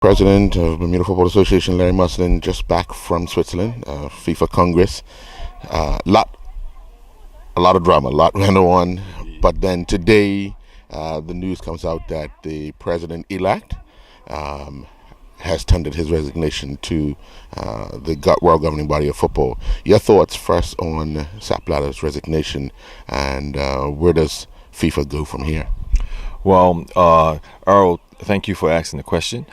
President of Bermuda Football Association, Larry Mussenden, just back from Switzerland, FIFA Congress. Lot, a lot of drama, a lot went on. But then today, the news comes out that the president-elect has tendered his resignation to the world governing body of football. Your thoughts first on Sepp Blatter's resignation, and where does FIFA go from here? Well, Earl, thank you for asking the question.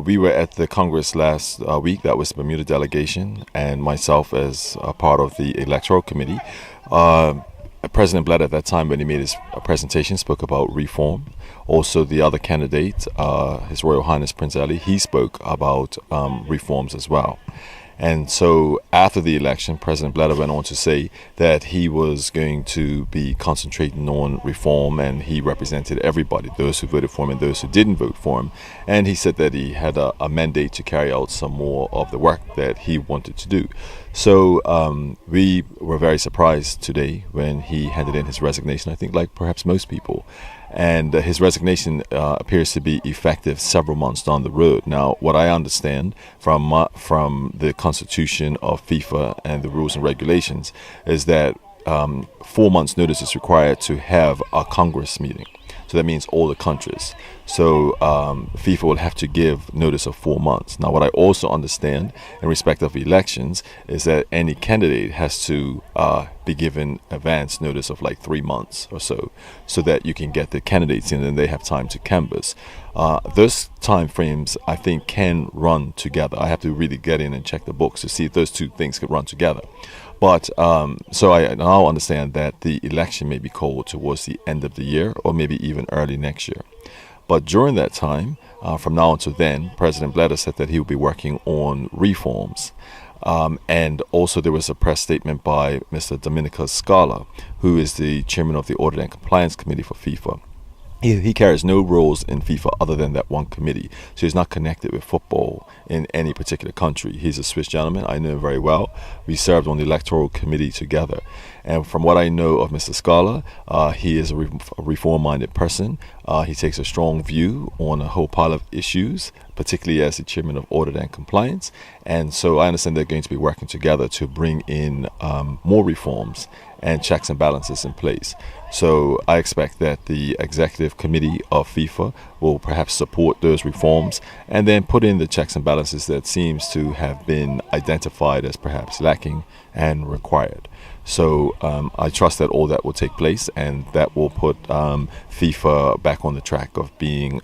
We were at the Congress last week. That was the Bermuda delegation, and myself as a part of the electoral committee. President Blatter at that time, when he made his presentation, spoke about reform. Also, the other candidate, His Royal Highness Prince Ali, he spoke about reforms as well. And so after the election, President Blatter went on to say that he was going to be concentrating on reform, and he represented everybody, those who voted for him and those who didn't vote for him. And he said that he had a mandate to carry out some more of the work that he wanted to do. So we were very surprised today when he handed in his resignation, I think like perhaps most people. And his resignation appears to be effective several months down the road. Now, what I understand from the Constitution of FIFA and the rules and regulations is that 4 months' notice is required to have a Congress meeting. So that means all the countries. So FIFA will have to give notice of 4 months. Now, what I also understand in respect of elections is that any candidate has to be given advance notice of like 3 months or so that you can get the candidates in and they have time to canvass. Those time frames, I think, can run together. I have to really get in and check the books to see if those two things could run together. But so I now understand that the election may be called towards the end of the year or maybe even early next year. But during that time, from now until then, President Blatter said that he will be working on reforms. And also there was a press statement by Mr. Domenico Scala, who is the chairman of the Audit and Compliance Committee for FIFA. He carries no roles in FIFA other than that one committee. So he's not connected with football in any particular country. He's a Swiss gentleman. I know him very well. We served on the electoral committee together. And from what I know of Mr. Scala, he is a reform-minded person. He takes a strong view on a whole pile of issues, particularly as the chairman of Audit and Compliance. And so I understand they're going to be working together to bring in more reforms and checks and balances in place. So I expect that the executive committee of FIFA will perhaps support those reforms and then put in the checks and balances that seems to have been identified as perhaps lacking and required. So I trust that all that will take place, and that will put FIFA back on the track of being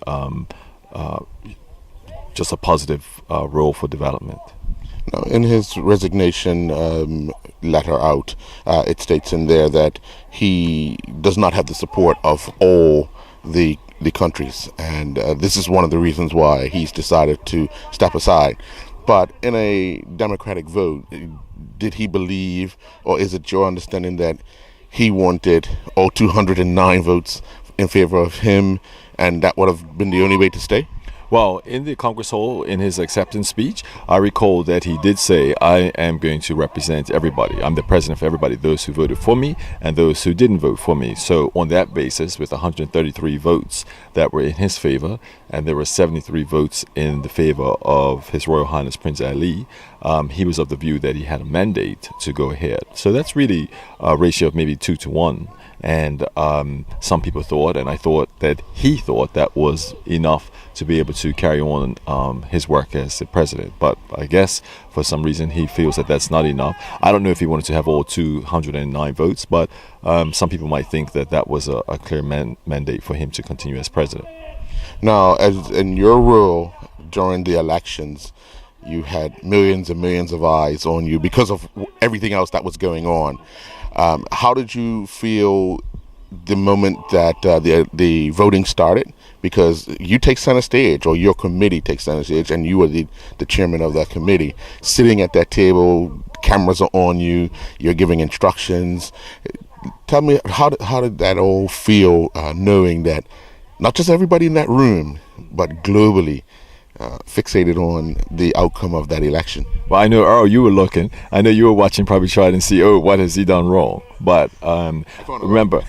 just a positive role for development. Now, in his resignation letter out, it states in there that he does not have the support of all the countries, and this is one of the reasons why he's decided to step aside. But in a democratic vote, did he believe, or is it your understanding that he wanted all 209 votes in favor of him, and that would have been the only way to stay? Well, in the Congress Hall, in his acceptance speech, I recall that he did say, I am going to represent everybody. I'm the president for everybody, those who voted for me and those who didn't vote for me. So on that basis, with 133 votes that were in his favor, and there were 73 votes in the favor of His Royal Highness Prince Ali, he was of the view that he had a mandate to go ahead. So that's really a ratio of maybe 2 to 1. And some people thought, and I thought that he thought that was enough to be able to carry on his work as the president. But I guess for some reason he feels that that's not enough. I don't know if he wanted to have all 209 votes, but some people might think that that was a clear mandate for him to continue as president. Now, as in your role during the elections, you had millions and millions of eyes on you because of everything else that was going on. How did you feel the moment that the voting started? Because you take center stage, or your committee takes center stage, and you are the chairman of that committee, sitting at that table, cameras are on you, you're giving instructions. Tell me, how did that all feel, knowing that not just everybody in that room, but globally, fixated on the outcome of that election? Well, I know, Earl, you were looking. I know you were watching, probably trying to see, what has he done wrong? But remember,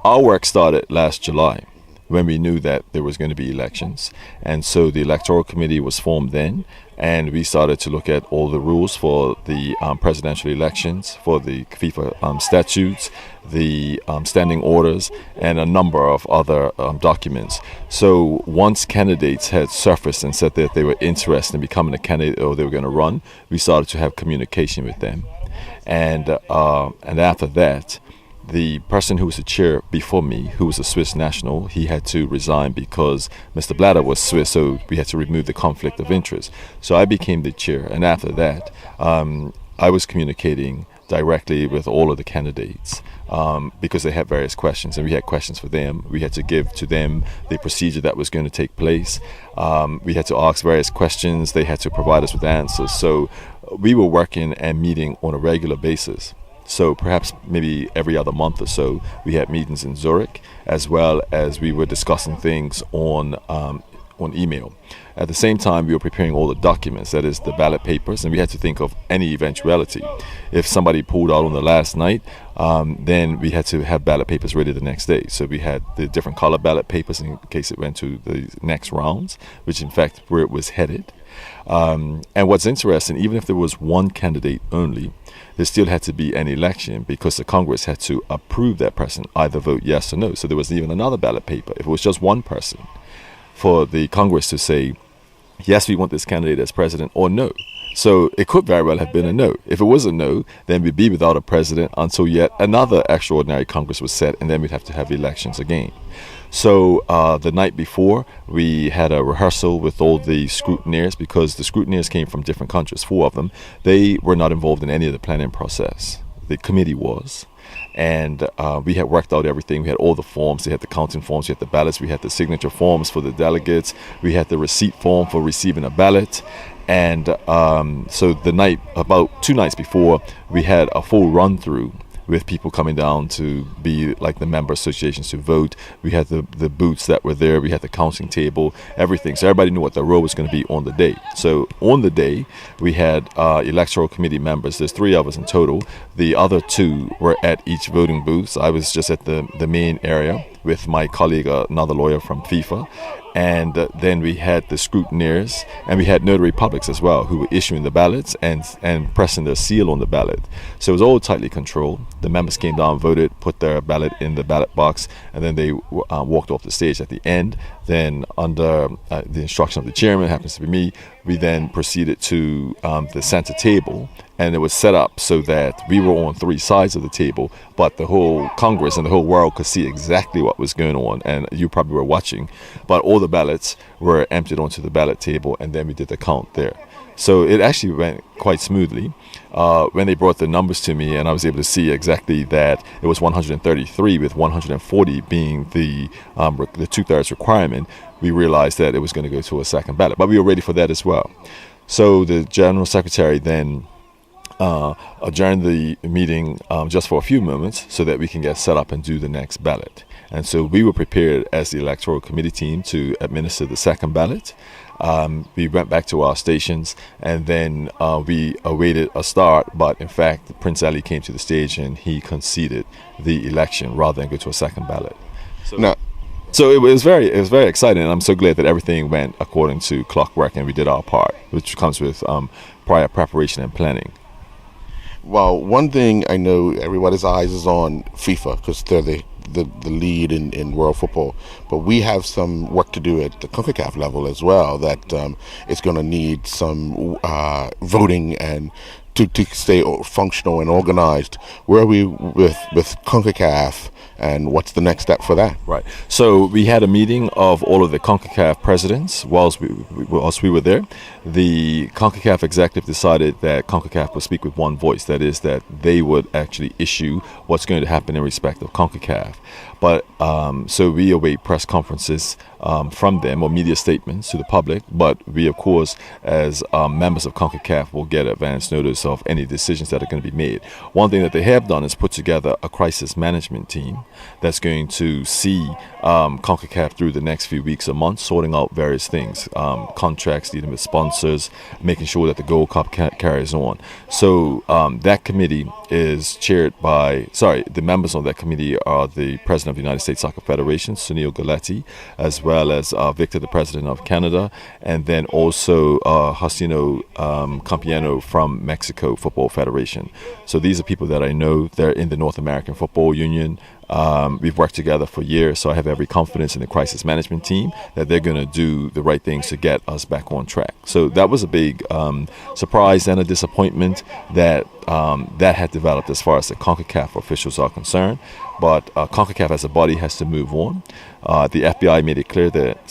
our work started last July. when we knew that there was going to be elections. And so the electoral committee was formed then, and we started to look at all the rules for the presidential elections, for the FIFA statutes, the standing orders, and a number of other documents. So once candidates had surfaced and said that they were interested in becoming a candidate or they were going to run, we started to have communication with them. And after that, the person who was the chair before me, who was a Swiss national, he had to resign because Mr. Blatter was Swiss, so we had to remove the conflict of interest. So I became the chair, and after that, I was communicating directly with all of the candidates because they had various questions, and we had questions for them. We had to give to them the procedure that was going to take place. We had to ask various questions. They had to provide us with answers. So we were working and meeting on a regular basis. So perhaps maybe every other month or so, we had meetings in Zurich, as well as we were discussing things on email. At the same time, we were preparing all the documents, that is the ballot papers, and we had to think of any eventuality. If somebody pulled out on the last night, then we had to have ballot papers ready the next day. So we had the different color ballot papers in case it went to the next rounds, which in fact where it was headed. And what's interesting, even if there was one candidate only, there still had to be an election because the Congress had to approve that person, either vote yes or no. So there was even another ballot paper. If it was just one person, for the Congress to say, yes, we want this candidate as president, or no. So it could very well have been a no. If it was a no, then we'd be without a president until yet another extraordinary Congress was set, and then we'd have to have elections again. So the night before, we had a rehearsal with all the scrutineers because the scrutineers came from different countries, 4 of them. They were not involved in any of the planning process. The committee was. And we had worked out everything. We had all the forms. They had the counting forms. We had the ballots. We had the signature forms for the delegates. We had the receipt form for receiving a ballot. And so the night, about 2 nights before, we had a full run-through with people coming down to be like the member associations to vote. We had the booths that were there. We had the counting table, everything. So everybody knew what the role was going to be on the day. So on the day, we had electoral committee members. There's 3 of us in total. The other 2 were at each voting booth. So I was just at the main area with my colleague, another lawyer from FIFA. And then we had the scrutineers, and we had notary publics as well, who were issuing the ballots and pressing their seal on the ballot. So it was all tightly controlled. The members came down, voted, put their ballot in the ballot box, and then they walked off the stage at the end. Then under the instruction of the chairman, happens to be me, we then proceeded to the center table, and it was set up so that we were on 3 sides of the table, but the whole Congress and the whole world could see exactly what was going on, and you probably were watching. But all the ballots were emptied onto the ballot table, and then we did the count there. So it actually went quite smoothly. When they brought the numbers to me, and I was able to see exactly that it was 133 with 140 being the 2/3 requirement, we realized that it was going to go to a second ballot. But we were ready for that as well. So the General Secretary then adjourn the meeting just for a few moments so that we can get set up and do the next ballot. And so we were prepared as the electoral committee team to administer the second ballot. We went back to our stations, and then we awaited a start, but in fact Prince Ali came to the stage and he conceded the election rather than go to a second ballot. So it was very exciting, and I'm so glad that everything went according to clockwork and we did our part, which comes with prior preparation and planning. Well, one thing I know everybody's eyes is on FIFA because they're the lead in world football, but we have some work to do at the CONCACAF level as well that it's going to need some voting and to stay functional and organized. Where are we with CONCACAF, and what's the next step for that? Right. So we had a meeting of all of the CONCACAF presidents whilst we were there. The CONCACAF executive decided that CONCACAF would speak with one voice. That is, that they would actually issue what's going to happen in respect of CONCACAF. But so we await press conferences from them, or media statements to the public, but we, of course, as members of CONCACAF, will get advance notice of any decisions that are going to be made. One thing that they have done is put together a crisis management team that's going to see CONCACAF through the next few weeks or months, sorting out various things, contracts, dealing with sponsors, making sure that the Gold Cup carries on. So that committee is chaired by, the members on that committee are the President of the United States Soccer Federation, Sunil Gulati, as well as Victor, the President of Canada, and then also Justino Campiano from Mexico Football Federation. So these are people that I know. They're in the North American Football Union. We've worked together for years, so I have every confidence in the crisis management team that they're going to do the right things to get us back on track. So that was a big surprise and a disappointment that that had developed as far as the CONCACAF officials are concerned. But CONCACAF as a body has to move on. The FBI made it clear that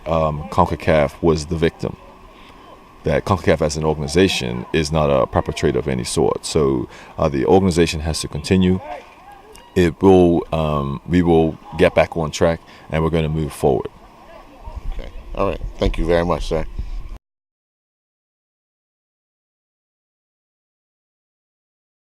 CONCACAF was the victim. That CONCACAF as an organization is not a perpetrator of any sort. So the organization has to continue. We will get back on track, and we're going to move forward. Okay. All right. Thank you very much, sir.